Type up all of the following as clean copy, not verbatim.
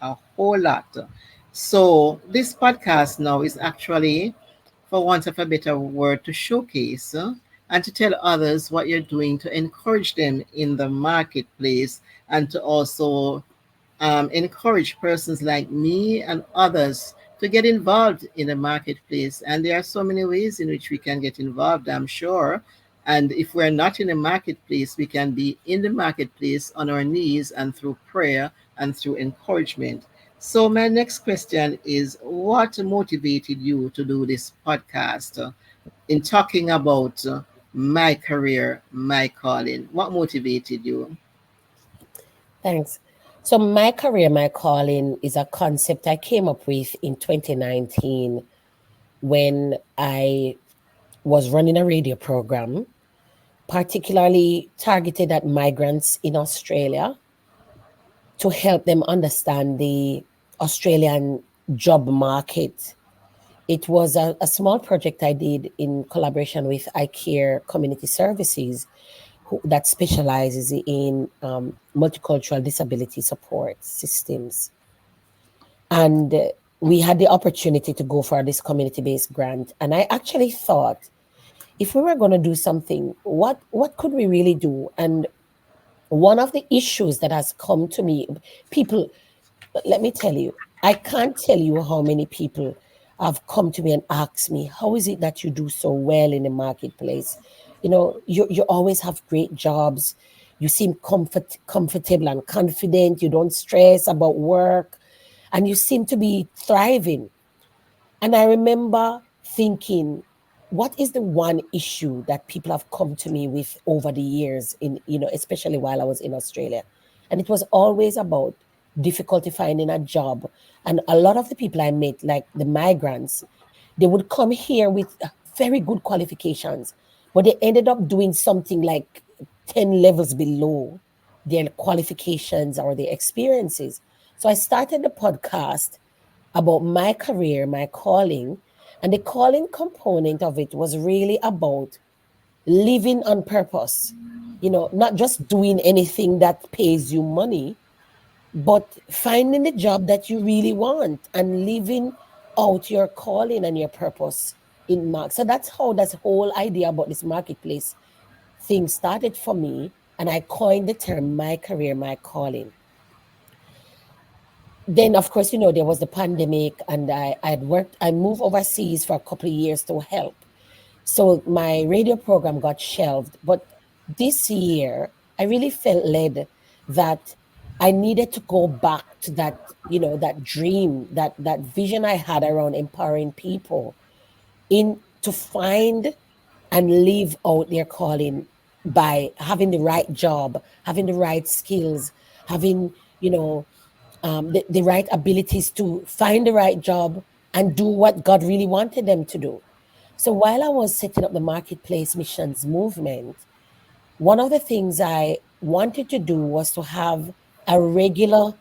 a whole lot. So this podcast now is actually, for want of a better word, to showcase and to tell others what you're doing to encourage them in the marketplace, and to also encourage persons like me and others to get involved in the marketplace. And there are so many ways in which we can get involved, I'm sure. And if we're not in the marketplace, we can be in the marketplace on our knees and through prayer and through encouragement. So, my next question is, what motivated you to do this podcast in talking about my career, my calling? What motivated you? Thanks. So, my career, my calling is a concept I came up with in 2019 when I was running a radio program, particularly targeted at migrants in Australia to help them understand the Australian job market. It was a small project I did in collaboration with iCare Community Services, that specializes in multicultural disability support systems. And we had the opportunity to go for this community-based grant. And I actually thought, if we were going to do something, what could we really do? And one of the issues that has come to me, people, let me tell you, I can't tell you how many people have come to me and asked me, how is it that you do so well in the marketplace? You know, you always have great jobs. You seem comfortable and confident. You don't stress about work, and you seem to be thriving. And I remember thinking, what is the one issue that people have come to me with over the years in, especially while I was in Australia? And it was always about difficulty finding a job. And a lot of the people I met, like the migrants, they would come here with very good qualifications, but they ended up doing something like 10 levels below their qualifications or their experiences. So I started the podcast about my career, my calling. And the calling component of it was really about living on purpose, not just doing anything that pays you money, but finding the job that you really want and living out your calling and your purpose in mark. So that's how this whole idea about this marketplace thing started for me. And I coined the term my career, my calling. Then of course, there was the pandemic, and I moved overseas for a couple of years to help. So my radio program got shelved. But this year I really felt led that I needed to go back to that dream, that vision I had around empowering people in to find and live out their calling by having the right job, having the right skills, having, the right abilities to find the right job and do what God really wanted them to do. So while I was setting up the marketplace missions movement, one of the things I wanted to do was to have a regular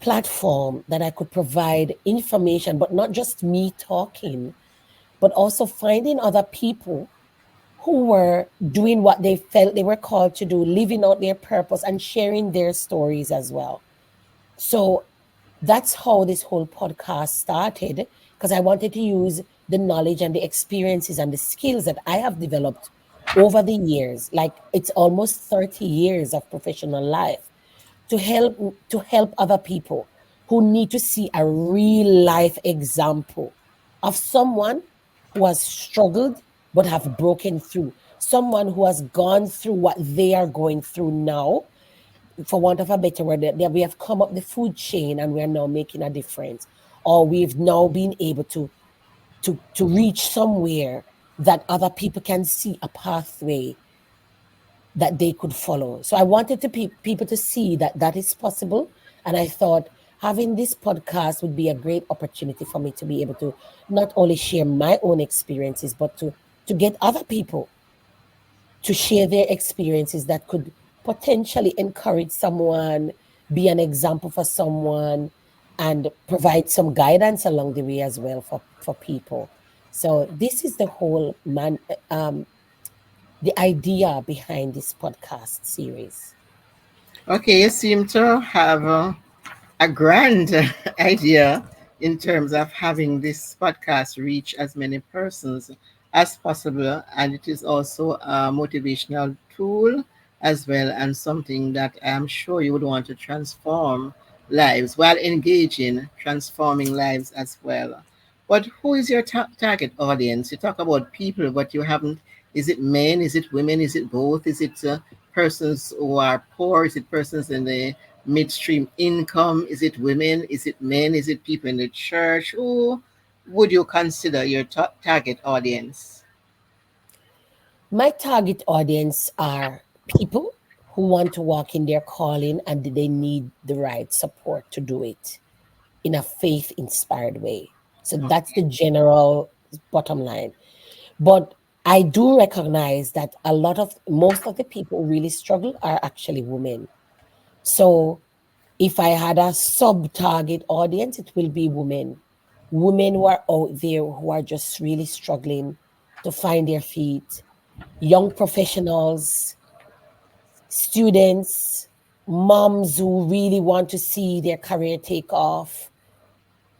platform that I could provide information, but not just me talking, but also finding other people who were doing what they felt they were called to do, living out their purpose and sharing their stories as well. So that's how this whole podcast started, because I wanted to use the knowledge and the experiences and the skills that I have developed over the years, like it's almost 30 years of professional life, to help other people who need to see a real life example of someone who has struggled but have broken through, someone who has gone through what they are going through now, for want of a better word, that we have come up the food chain and we are now making a difference, or we've now been able to reach somewhere that other people can see a pathway that they could follow. So I wanted people to see that that is possible, and I thought having this podcast would be a great opportunity for me to be able to not only share my own experiences, but to get other people to share their experiences that could potentially encourage someone, be an example for someone, and provide some guidance along the way as well for people. So this is the whole the idea behind this podcast series. Okay, you seem to have a grand idea in terms of having this podcast reach as many persons as possible. And it is also a motivational tool as well, and something that I'm sure you would want to transform lives while engaging, transforming lives as well. But who is your target audience? You talk about people, but you haven't. Is it men? Is it women? Is it both? Is it persons who are poor? Is it persons in the midstream income? Is it women? Is it men? Is it people in the church? Who would you consider your target audience? My target audience are people who want to walk in their calling and they need the right support to do it in a faith inspired way. So that's the general bottom line. But I do recognize that most of the people who really struggle are actually women. So if I had a sub target audience, it will be women who are out there who are just really struggling to find their feet, young professionals, students, moms who really want to see their career take off,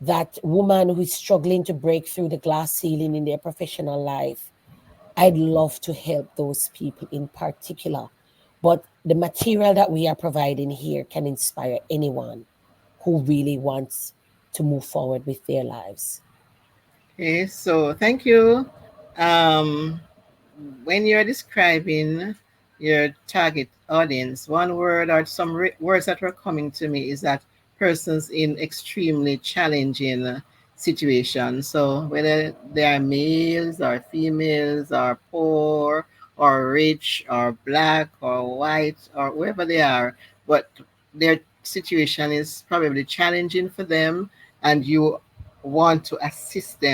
that woman who is struggling to break through the glass ceiling in their professional life. I'd love to help those people in particular. But the material that we are providing here can inspire anyone who really wants to move forward with their lives. Okay, so thank you. Um, when you're describing your target audience, one word or some words that were coming to me is that persons in extremely challenging situations. So whether they are males or females or poor or rich or black or white or wherever they are, but their situation is probably challenging for them, and you want to assist them